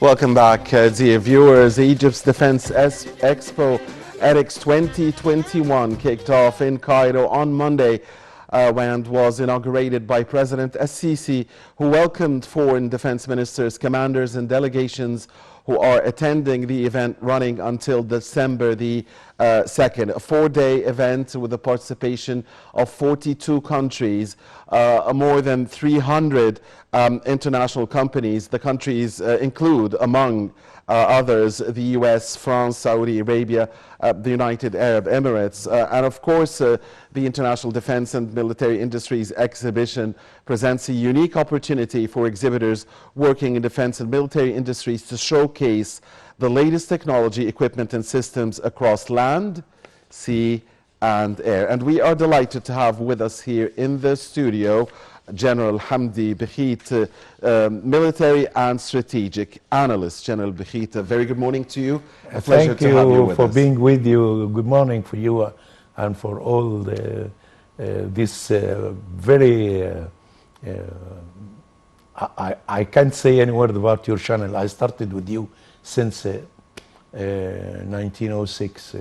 Welcome back, dear viewers. Egypt's Defense Expo EDX 2021 kicked off in Cairo on Monday and was inaugurated by President Sisi, who welcomed foreign defense ministers, commanders, and delegations who are attending the event running until December the 2nd. A four-day event with the participation of 42 countries, more than 300 international companies. The countries include, among others, the US, France, Saudi Arabia, the United Arab Emirates, and of course the International Defense and Military Industries Exhibition presents a unique opportunity for exhibitors working in defense and military industries to showcase the latest technology, equipment, and systems across land, sea, and air. And we are delighted to have with us here in the studio General Hamdy, Bekheet, military and strategic analyst. General Bekheet, a very good morning to you. A pleasure to have you with us. Thank you for being with you. Good morning for you and for all this very... I can't say any word about your channel. I started with you since 1906.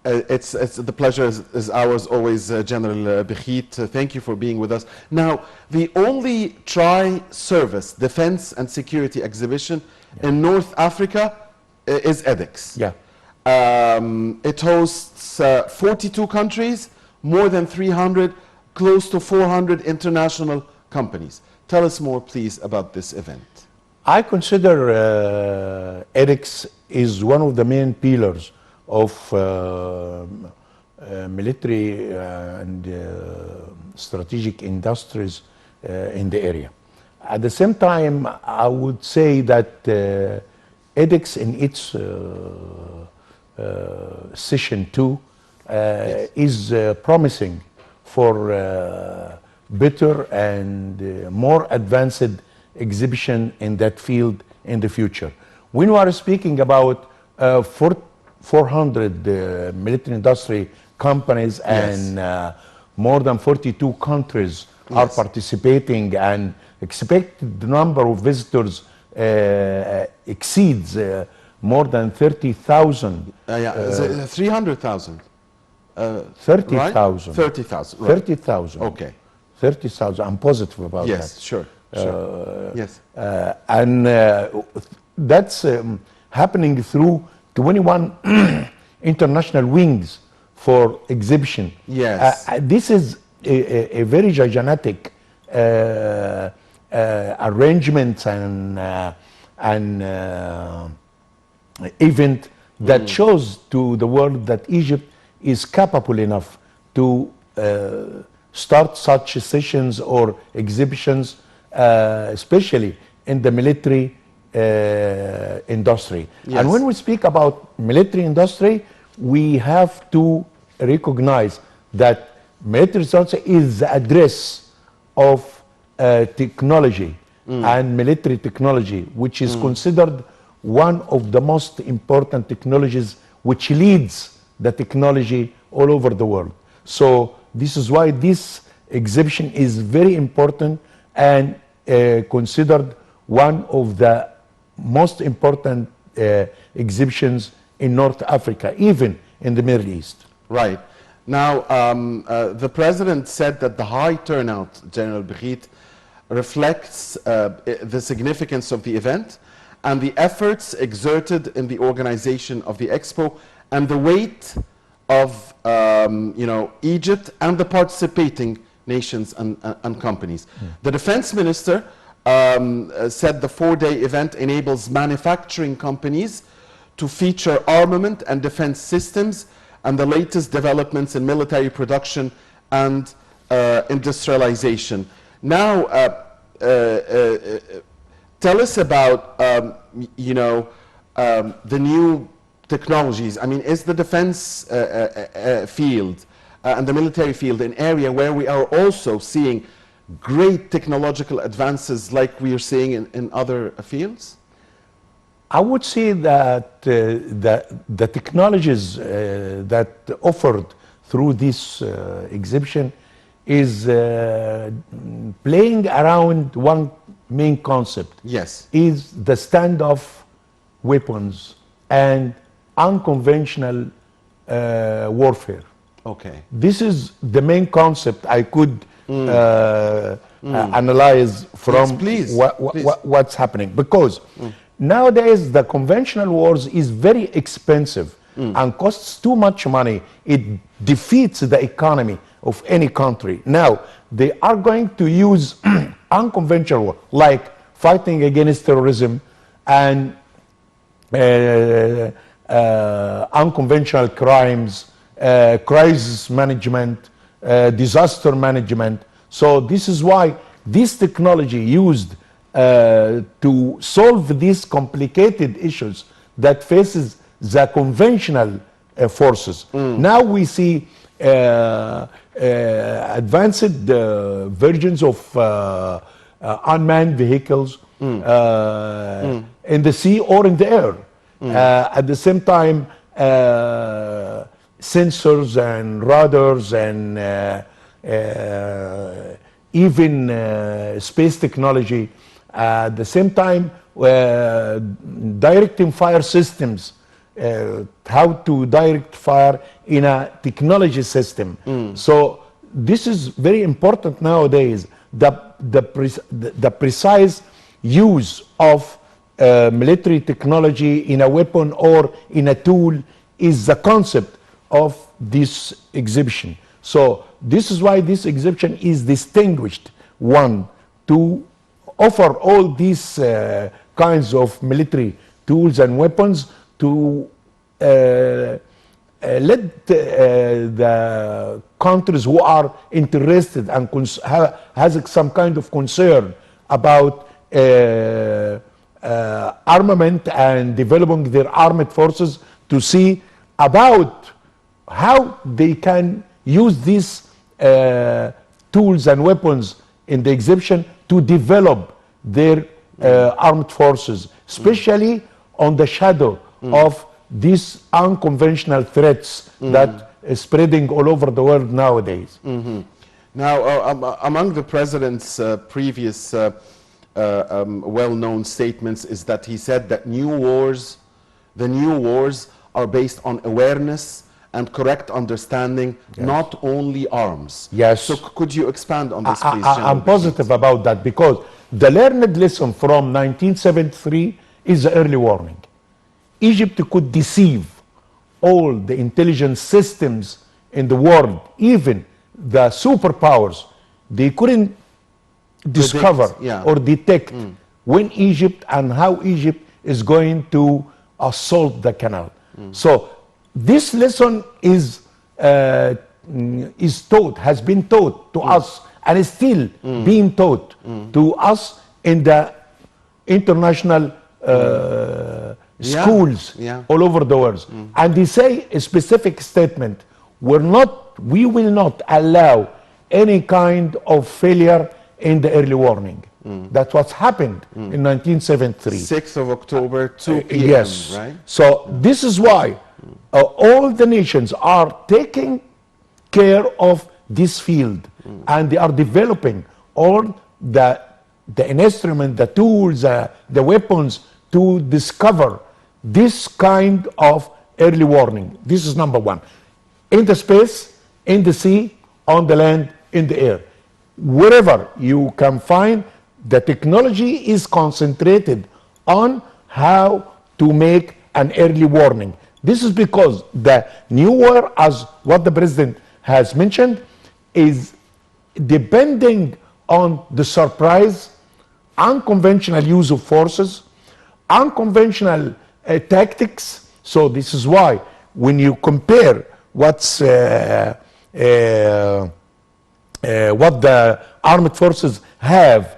The pleasure is ours always, General Bekheet. Thank you for being with us. Now, the only tri-service defense and security exhibition in North Africa is EDX. Yeah. It hosts 42 countries, more than 300, close to 400 international companies. Tell us more, please, about this event. I consider EDX is one of the main pillars of military and strategic industries in the area. At the same time, I would say that EDX in its session 2 is promising for better and more advanced exhibition in that field in the future. When we are speaking about 400 military industry companies and more than 42 countries are participating, and expected the number of visitors exceeds more than 30,000. 300,000. 30,000. 30,000. Right. 30,000. Okay. 30,000. I'm positive about that. Yes, sure. Yes. And that's happening through 21 international wings for exhibition. Yes. This is a very gigantic arrangement and event that shows to the world that Egypt is capable enough to start such sessions or exhibitions, especially in the military industry. Yes. And when we speak about military industry, we have to recognize that military industry is the address of technology and military technology, which is considered one of the most important technologies which leads the technology all over the world. So this is why this exhibition is very important and considered one of the most important exhibitions in North Africa, even in the Middle East. Right. Now, the President said that the high turnout, General Bekheet, reflects the significance of the event and the efforts exerted in the organization of the Expo and the weight of Egypt and the participating nations and companies. The Defense Minister said the four-day event enables manufacturing companies to feature armament and defense systems and the latest developments in military production and industrialization. Now, tell us about the new technologies. I mean, is the defense field and the military field an area where we are also seeing great technological advances like we are seeing in other fields? I would say that the technologies that offered through this exhibition is playing around one main concept Yes. is the standoff weapons and unconventional warfare. Okay. This is the main concept I could analyze from Please, please. what's happening, because nowadays the conventional wars is very expensive and costs too much money. It defeats the economy of any country. Now they are going to use unconventional war, like fighting against terrorism and unconventional crimes, crisis management, disaster management. So this is why this technology used to solve these complicated issues that faces the conventional forces. Now we see advanced versions of unmanned vehicles in the sea or in the air. At the same time, sensors and radars and even space technology. At the same time, directing fire systems, how to direct fire in a technology system. So this is very important nowadays. The precise use of military technology in a weapon or in a tool is the concept of this exhibition. So this is why this exhibition is distinguished one to offer all these kinds of military tools and weapons to let the countries who are interested and has some kind of concern about armament and developing their armed forces to see about how they can use these tools and weapons in the exhibition to develop their armed forces, especially on the shadow of these unconventional threats that is spreading all over the world nowadays. Now, among the president's previous well-known statements is that he said that the new wars are based on awareness and correct understanding, not only arms. Yes. So could you expand on this, please? I'm positive about that, because the learned lesson from 1973 is the early warning. Egypt could deceive all the intelligence systems in the world, even the superpowers. They couldn't discover or detect when Egypt and how Egypt is going to assault the canal. So this lesson is taught, has been taught to us, and is still being taught to us in the international schools all over the world. And they say a specific statement: we will not allow any kind of failure in the early warning. That's what's happened in 1973. 6th of October, 2 p.m., yes. right? So this is why all the nations are taking care of this field, and they are developing all the instruments, the tools, the weapons to discover this kind of early warning. This is number one. In the space, in the sea, on the land, in the air. Wherever you can find, the technology is concentrated on how to make an early warning. This is because the new war, as what the president has mentioned, is depending on the surprise, unconventional use of forces, unconventional tactics. So this is why when you compare what's what the armed forces have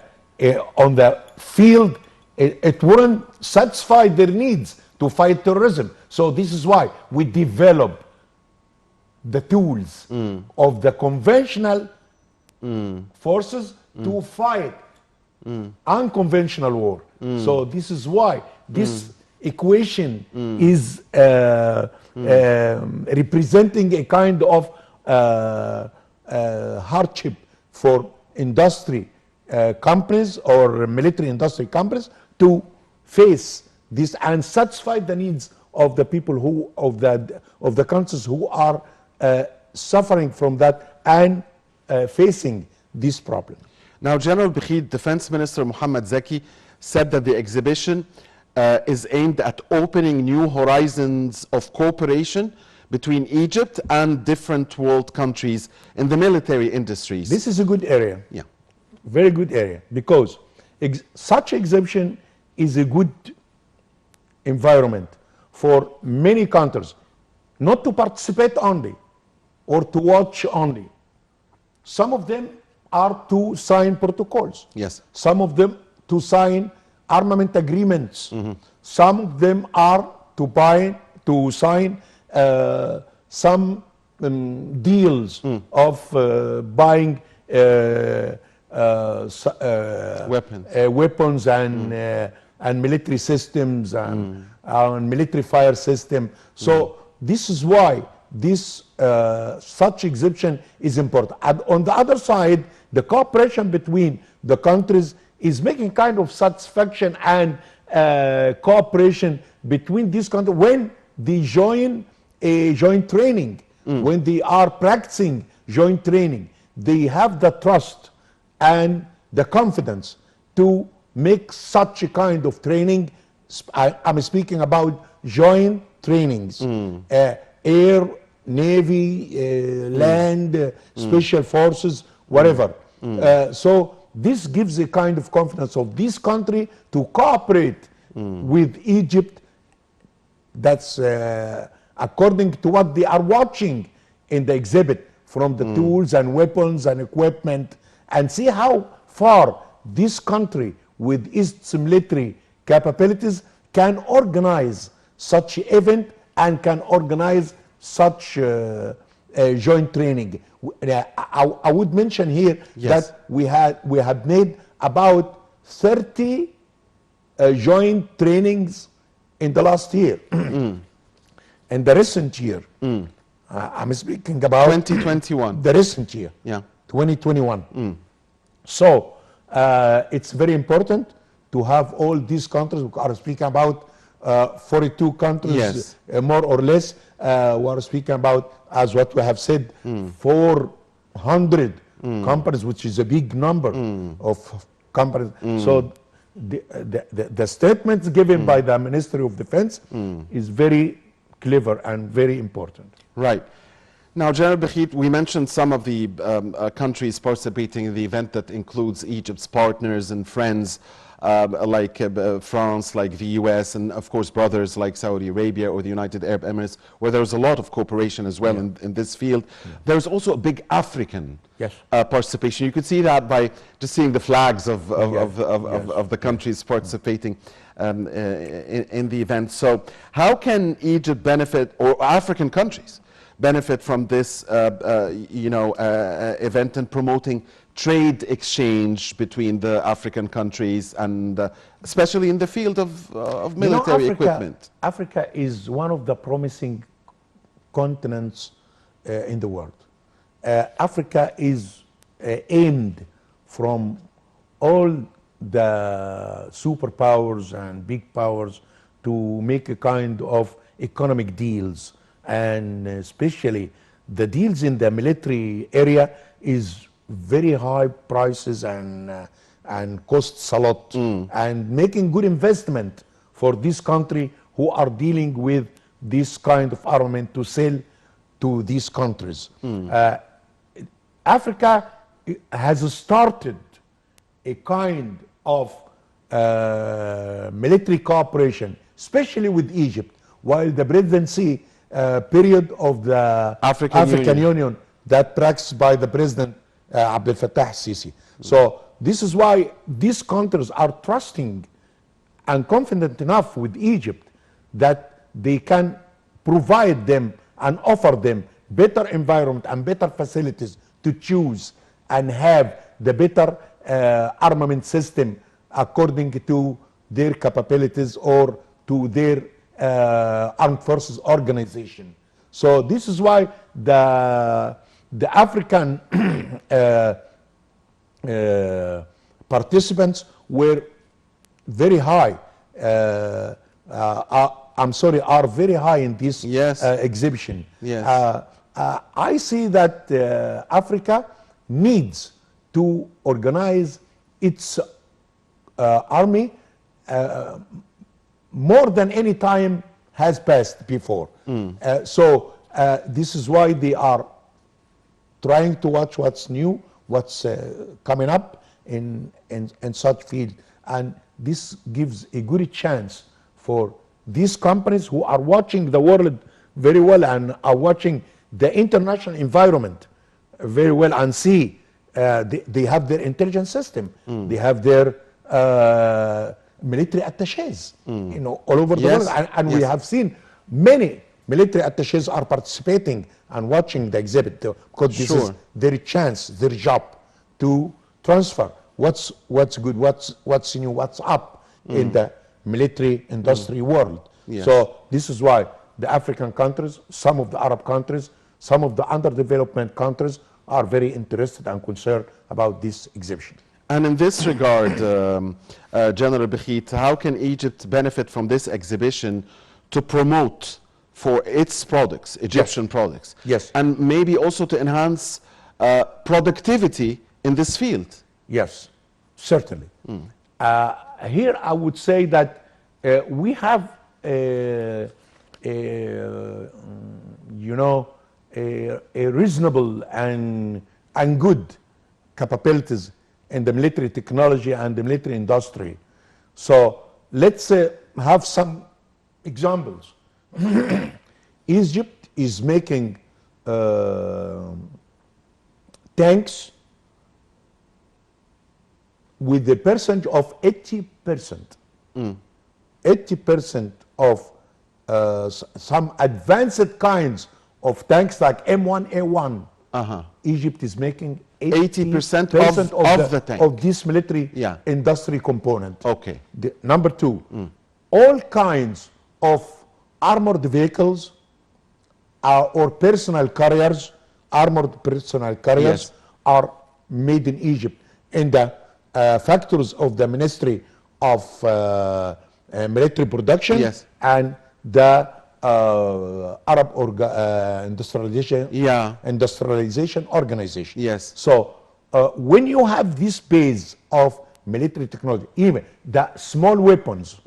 on the field, it wouldn't satisfy their needs to fight terrorism. So this is why we develop the tools of the conventional forces to fight unconventional war. So this is why this equation is representing a kind of hardship for industry companies or military industry companies to face this and satisfy the needs of the people who of the countries who are suffering from that and facing this problem. Now, General Bekheet, Defense Minister Mohammed Zaki said that the exhibition is aimed at opening new horizons of cooperation between Egypt and different world countries in the military industries. This is a good area. Yeah. Very good area, because such exhibition is a good environment for many countries, not to participate only or to watch only. Some of them are to sign protocols. Yes. Some of them to sign armament agreements. Some of them are to sign some deals of buying weapons and military systems and military fire system. So this is why this such exhibition is important. And on the other side, the cooperation between the countries is making kind of satisfaction and cooperation between these countries when they join a joint training, when they are practicing joint training. They have the trust and the confidence to make such a kind of training. I'm speaking about joint trainings, air, navy, land, special forces, whatever. So this gives a kind of confidence of this country to cooperate with Egypt. That's according to what they are watching in the exhibit, from the tools and weapons and equipment, and see how far this country with its military capabilities can organize such event and can organize such joint training. I would mention here that we have made about 30 joint trainings in the last year. In the recent year, I'm speaking about 2021. the recent year, 2021. So it's very important to have all these countries. We are speaking about 42 countries, more or less. We are speaking about, as what we have said, 400 companies, which is a big number of companies. So the statements given by the Ministry of Defense is very clever and very important. Right. Now, General Bekheet, we mentioned some of the countries participating in the event that includes Egypt's partners and friends like France, like the US, and of course brothers like Saudi Arabia or the United Arab Emirates, where there's a lot of cooperation as well in this field. There's also a big African participation. You could see that by just seeing the flags of the countries participating in the event. So how can Egypt benefit, or African countries benefit from this event and promoting trade exchange between the African countries, and especially in the field of military equipment? Africa is one of the promising continents in the world. Africa is aimed from all the superpowers and big powers to make a kind of economic deals, and especially the deals in the military area is very high prices and costs a lot, and making good investment for this country who are dealing with this kind of armament to sell to these countries. Africa has started a kind of military cooperation, especially with Egypt, while the presidency period of the African Union that practiced by the President Abdel Fattah al-Sisi. So this is why these countries are trusting and confident enough with Egypt that they can provide them and offer them better environment and better facilities to choose and have the better armament system according to their capabilities or to their armed forces organization. So this is why the African participants were very high. I'm sorry, are very high in this Yes. exhibition. Yes. I see that Africa needs to organize its army more than any time has passed before. So this is why they are trying to watch what's new, what's coming up in such field. And this gives a good chance for these companies who are watching the world very well and are watching the international environment very well and see they have their intelligence system, they have their military attaches, you know, all over the Yes. world, and we have seen many military attaches are participating and watching the exhibit because this is their chance, their job to transfer what's good, what's new, what's up in the military industry world. Yes. So this is why the African countries, some of the Arab countries, some of the underdeveloped countries are very interested and concerned about this exhibition. And in this regard, General Bekheet, how can Egypt benefit from this exhibition to promote for its products, Egyptian products? Yes. And maybe also to enhance productivity in this field? Yes, certainly. Here I would say that we have, you know, a reasonable and good capabilities in the military technology and the military industry. So let's have some examples. Egypt is making tanks with a percentage of 80%. 80% of some advanced kinds of tanks like M1A1. Egypt is making 80% of the tank. of this military industry component. Okay. Number two, all kinds of armored vehicles or personal carriers, armored personal carriers, are made in Egypt in the factories of the Ministry of Military Production and the Arab industrialization organization. Yes. So when you have this base of military technology, even the small weapons,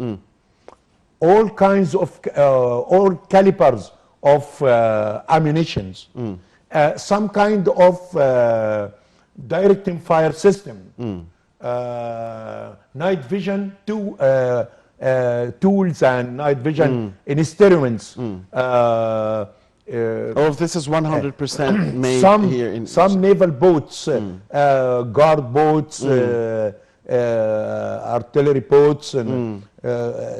all kinds of all calibers of ammunitions, some kind of directing fire system, night vision tools and night vision instruments. This is 100% made here in some naval boats, guard boats, artillery boats, and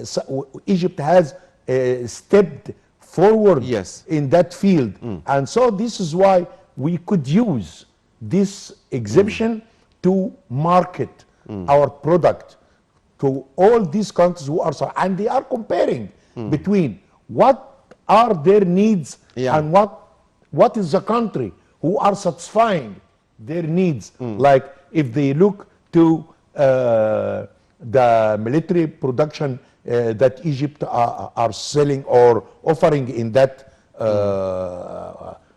so Egypt has stepped forward in that field, and so this is why we could use this exhibition to market our product to all these countries who are, and they are comparing between what are their needs and what is the country who are satisfying their needs. Like if they look to the military production that Egypt are selling or offering in that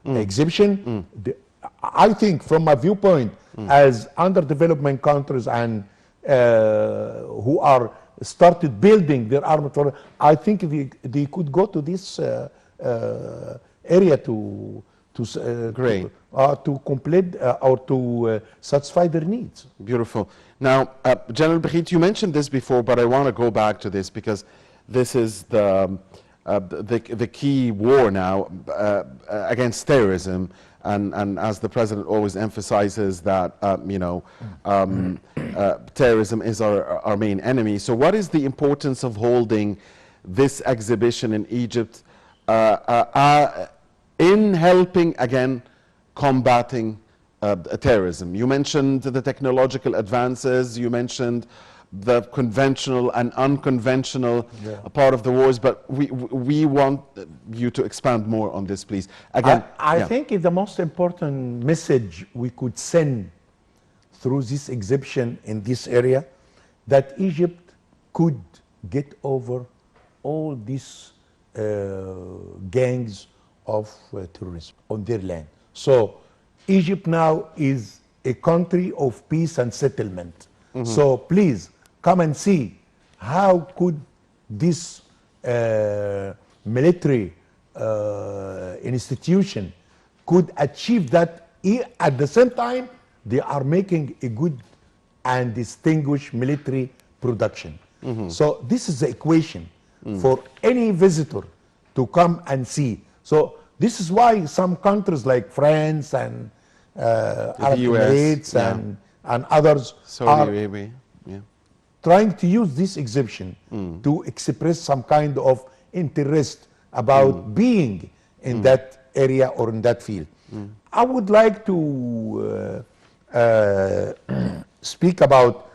exhibition, I think from my viewpoint as underdevelopment countries and who are started building their armored force, I think they could go to this area to complete or to satisfy their needs. Beautiful. Now, General Bekheet, you mentioned this before, but I want to go back to this because this is the key war now against terrorism. And as the president always emphasizes that, terrorism is our main enemy. So what is the importance of holding this exhibition in Egypt in helping, again, combating terrorism? You mentioned the technological advances, you mentioned the conventional and unconventional part of the wars, but we want you to expand more on this, please. Again, I think the most important message we could send through this exhibition in this area that Egypt could get over all these gangs of terrorism on their land. So Egypt now is a country of peace and settlement. So please come and see how could this military institution could achieve that. At the same time, they are making a good and distinguished military production. So this is the equation for any visitor to come and see. So this is why some countries like France and Arab US, Emirates and others are trying to use this exhibition to express some kind of interest about being in that area or in that field. I would like to speak about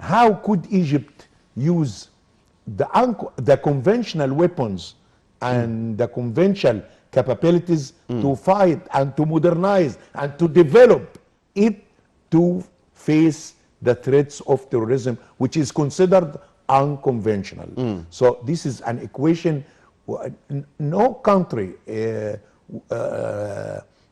how could Egypt use the conventional weapons and the conventional capabilities to fight and to modernize and to develop it to face the threats of terrorism, which is considered unconventional. So this is an equation. No country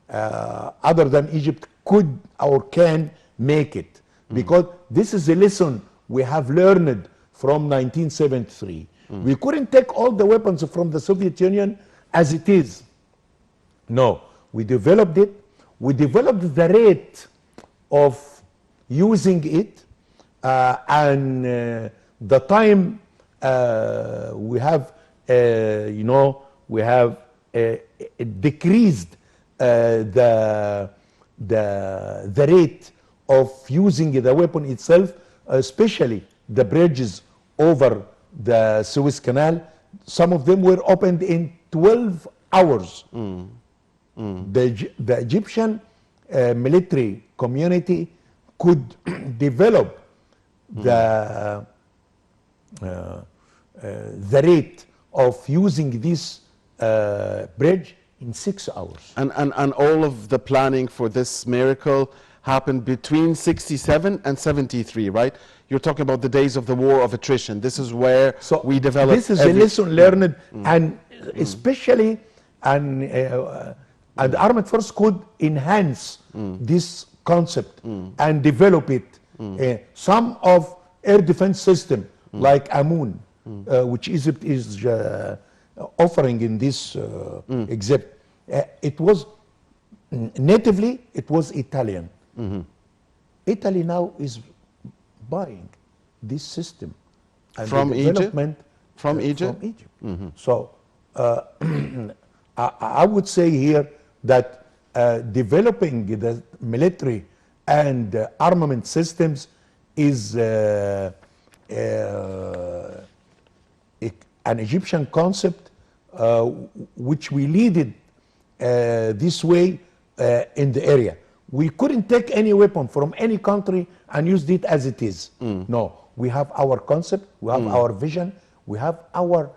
other than Egypt could or can make it, because this is a lesson we have learned from 1973. We couldn't take all the weapons from the Soviet Union as it is. No, we developed it. We developed the rate of using it, and the time we have, we have decreased the rate of using the weapon itself, especially the bridges over the Suez Canal. Some of them were opened in 12 hours. The Egyptian military community could develop the rate of using this bridge in 6 hours. And all of the planning for this miracle happened between 67 and 73, right? You're talking about the days of the war of attrition. This is where we developed. This is a lesson learned, and especially, and the armed force could enhance this concept and develop it. Some of air defense system like Amun, which Egypt is offering in this exhibit, it was natively it was Italian. Italy now is buying this system and from Egypt. From Egypt. So I would say here that developing the military and armament systems is an Egyptian concept which we lead it this way in the area. We couldn't take any weapon from any country and use it as it is. No, we have our concept, we have our vision, we have our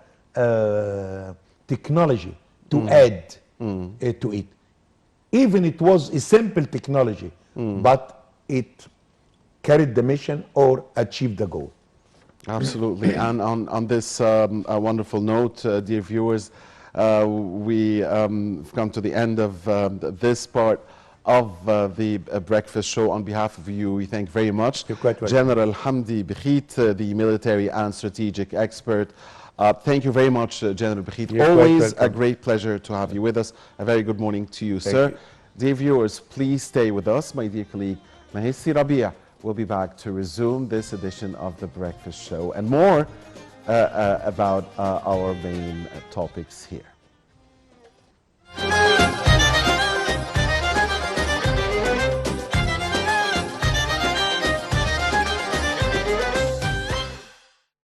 technology to add to it. Even it was a simple technology, but it carried the mission or achieved the goal. Absolutely. And on this wonderful note, dear viewers, we have come to the end of this part of the breakfast show. On behalf of you, we thank very much General Hamdy Bekheet, the military and strategic expert. Thank you very much, General Bekheet. Always a great pleasure to have you with us. A very good morning to you, sir. Dear viewers, please stay with us. My dear colleague, Mahisi Rabia, will be back to resume this edition of the breakfast show and more about our main topics here.